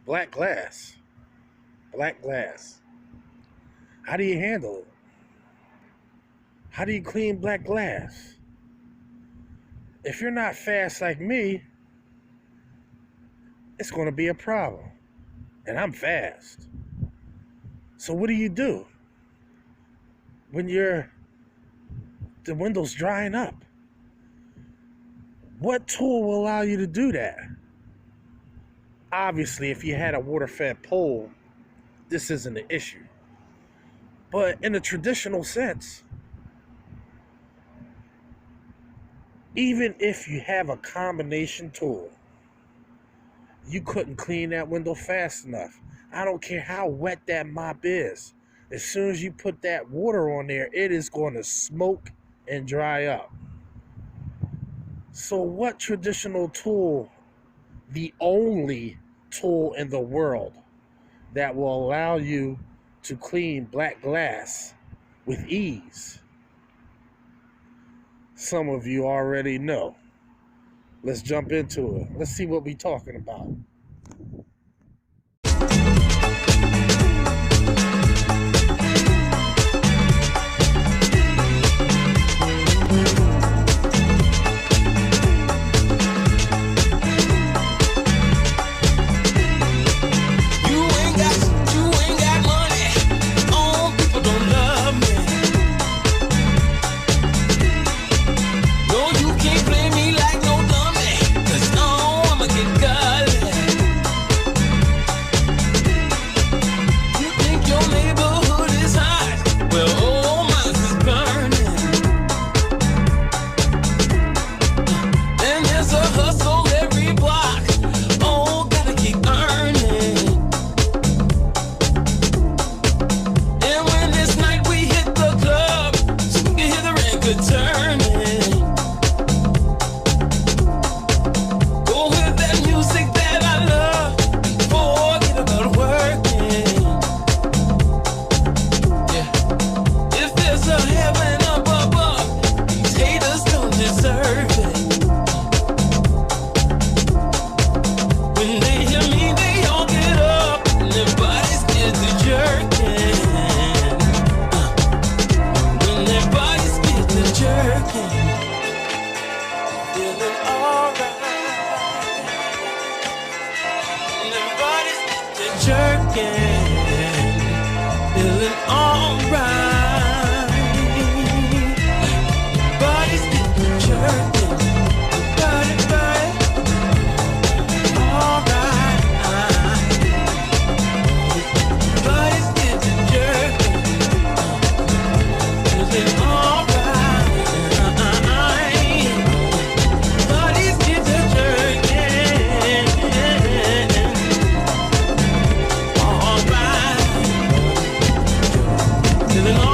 Black glass. Black glass. How do you handle it? How do you clean black glass? If you're not fast like me, it's going to be a problem. And I'm fast. So what do when the window's drying up? What tool will allow you to do that? Obviously, if you had a water-fed pole, this isn't an issue. But in a traditional sense, even if you have a combination tool, you couldn't clean that window fast enough. I don't care how wet that mop is. As soon as you put that water on there, it is going to smoke and dry up. So what traditional tool, the only tool in the world that will allow you to clean black glass with ease? Some of you already know. Let's jump into it. Let's see what we're talking about. Feeling